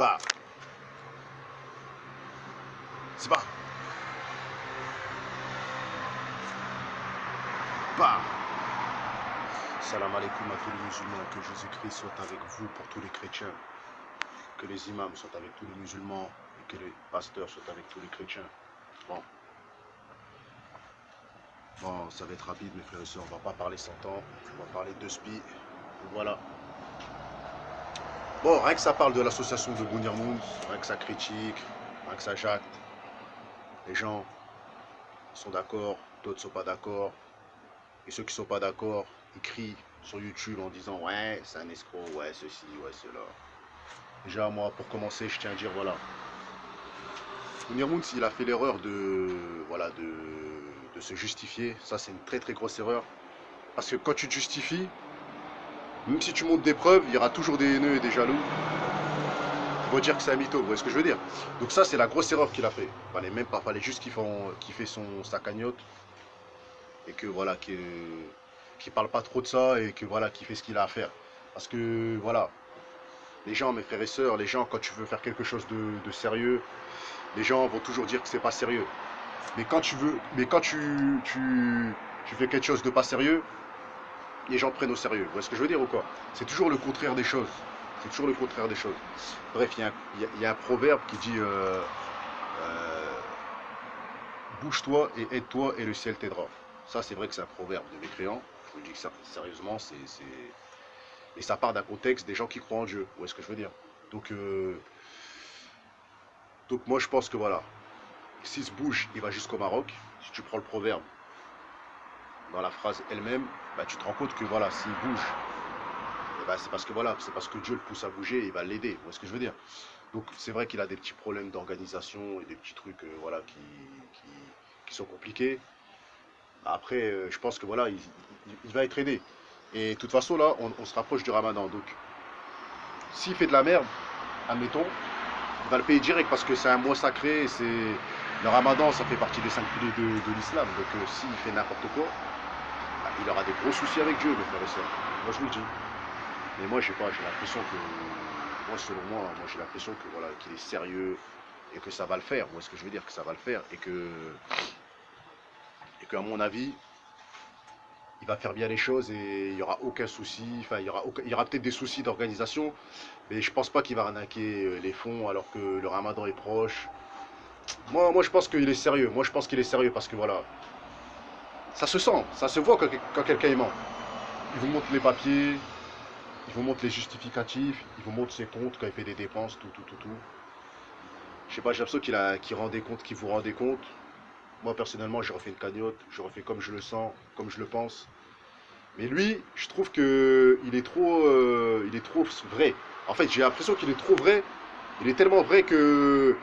Bah, c'est pas. Bah. Salam alaikum à tous les musulmans, que Jésus-Christ soit avec vous pour tous les chrétiens, que les imams soient avec tous les musulmans et que les pasteurs soient avec tous les chrétiens. Bon, bon, ça va être rapide mes frères et sœurs, on va pas parler 100 ans, on va parler de SPI, voilà. Bon, rien que ça parle de l'association de Mounir Moun, rien que ça critique, rien que ça jacte, les gens sont d'accord, d'autres sont pas d'accord, et ceux qui sont pas d'accord, ils crient sur YouTube en disant ouais, c'est un escroc, ouais, ceci, ouais, cela. Déjà, moi, pour commencer, je tiens à dire, voilà, Mounir Moun, s'il a fait l'erreur voilà, de se justifier, ça c'est une très très grosse erreur. Parce que quand tu te justifies, même si tu montes des preuves, il y aura toujours des haineux et des jaloux qui vont dire que c'est un mytho, vous voyez ce que je veux dire? Donc ça, c'est la grosse erreur qu'il a fait. Fallait même pas, fallait juste qu'il fait sa cagnotte et que voilà, qu'il parle pas trop de ça et que voilà, qu'il fait ce qu'il a à faire. Parce que voilà, les gens, mes frères et sœurs, les gens, quand tu veux faire quelque chose de sérieux, les gens vont toujours dire que c'est pas sérieux. Mais quand tu fais quelque chose de pas sérieux, les gens prennent au sérieux. Vous voyez ce que je veux dire ou quoi? C'est toujours le contraire des choses. C'est toujours le contraire des choses. Bref, il y a un proverbe qui dit bouge-toi et aide-toi et le ciel t'aidera. Ça, c'est vrai que c'est un proverbe de mécréant. Je vous le dis que ça, sérieusement, et ça part d'un contexte des gens qui croient en Dieu. Vous voyez ce que je veux dire? Donc, donc moi, je pense que voilà, s'il se bouge, il va jusqu'au Maroc. Si tu prends le proverbe dans la phrase elle-même, bah, tu te rends compte que voilà, s'il bouge, eh ben, c'est parce que voilà, c'est parce que Dieu le pousse à bouger et il va l'aider. Vous voyez ce que je veux dire? Donc c'est vrai qu'il a des petits problèmes d'organisation et des petits trucs voilà, qui sont compliqués. Après, je pense que voilà, il va être aidé. Et de toute façon, là, on se rapproche du Ramadan. Donc, s'il fait de la merde, admettons, il va le payer direct parce que c'est un mois sacré. Le Ramadan, ça fait partie des 5 piliers de l'islam. Donc, s'il fait n'importe quoi, bah, il aura des gros soucis avec Dieu, mes frères et sœurs. Moi, je vous le dis. Mais moi, je sais pas, j'ai l'impression que, moi, selon moi, j'ai l'impression que voilà, qu'il est sérieux et que ça va le faire. Moi, ce que je veux dire, que ça va le faire et qu'à mon avis, il va faire bien les choses et il n'y aura aucun souci. Enfin, il y aura peut-être des soucis d'organisation, mais je pense pas qu'il va arnaquer les fonds alors que le Ramadan est proche. Moi, je pense qu'il est sérieux. Moi, je pense qu'il est sérieux parce que voilà, ça se sent, ça se voit quand quelqu'un est ment. Il vous montre les papiers, il vous montre les justificatifs, il vous montre ses comptes quand il fait des dépenses, tout. Je sais pas, j'ai l'impression qu'il rend des comptes, qu'il vous rend des comptes. Moi, personnellement, j'ai refait une cagnotte, je refais comme je le sens, comme je le pense. Mais lui, je trouve que il est trop vrai. En fait, j'ai l'impression qu'il est trop vrai. Il est tellement vrai que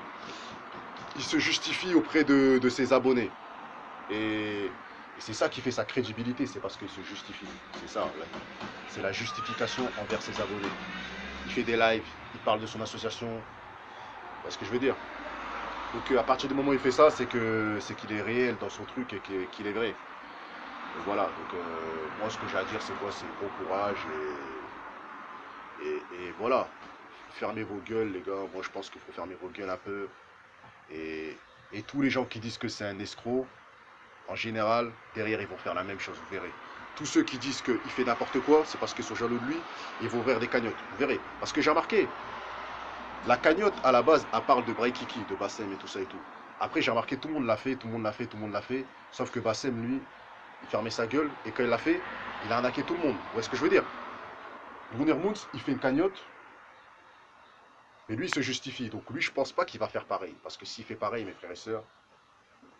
il se justifie auprès de ses abonnés. Et c'est ça qui fait sa crédibilité, c'est parce qu'il se justifie. C'est ça, ouais. C'est la justification envers ses abonnés. Il fait des lives, il parle de son association. Vous voyez ce que je veux dire? Donc à partir du moment où il fait ça, c'est qu'il est réel dans son truc et qu'il est vrai. Donc voilà, donc moi ce que j'ai à dire c'est quoi? C'est bon courage et voilà. Fermez vos gueules les gars, moi je pense qu'il faut fermer vos gueules un peu. Et, et tous les gens qui disent que c'est un escroc, en général, derrière ils vont faire la même chose, vous verrez. Tous ceux qui disent qu'il fait n'importe quoi, c'est parce qu'ils sont jaloux de lui, ils vont ouvrir des cagnottes, vous verrez. Parce que j'ai remarqué, la cagnotte à la base, elle parle de Braikiki, de Bassem et tout ça et tout. Après j'ai remarqué tout le monde l'a fait, tout le monde l'a fait, tout le monde l'a fait, sauf que Bassem lui, il fermait sa gueule, et quand il l'a fait, il a arnaqué tout le monde. Vous voyez ce que je veux dire? Mounir Mouns, il fait une cagnotte, mais lui, il se justifie. Donc lui, je pense pas qu'il va faire pareil. Parce que s'il fait pareil, mes frères et sœurs,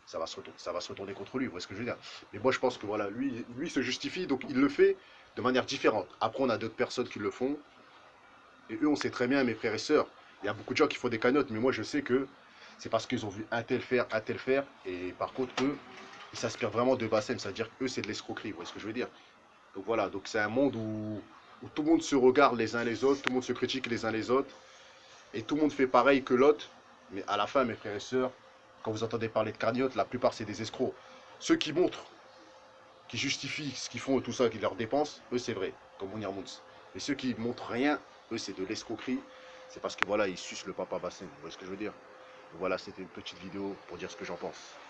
ça va se retourner contre lui. Vous voyez ce que je veux dire? Mais moi, je pense que voilà, lui se justifie, donc il le fait de manière différente. Après, on a d'autres personnes qui le font. Et eux, on sait très bien, mes frères et sœurs, il y a beaucoup de gens qui font des cagnottes, mais moi, je sais que c'est parce qu'ils ont vu un tel faire, un tel faire. Et par contre, eux, ils s'inspirent vraiment de Bassem. C'est-à-dire qu'eux, c'est de l'escroquerie. Vous voyez ce que je veux dire? Donc voilà, donc c'est un monde où tout le monde se regarde les uns les autres, tout le monde se critique les uns les autres. Et tout le monde fait pareil que l'autre. Mais à la fin, mes frères et sœurs, quand vous entendez parler de cagnotte, la plupart c'est des escrocs. Ceux qui montrent, qui justifient ce qu'ils font et tout ça, qui leur dépensent, eux c'est vrai, comme Mounir Mouns. Mais ceux qui montrent rien, eux c'est de l'escroquerie. c'est parce que voilà, ils sucent le papa bassin. Vous voyez ce que je veux dire? Voilà, c'était une petite vidéo pour dire ce que j'en pense.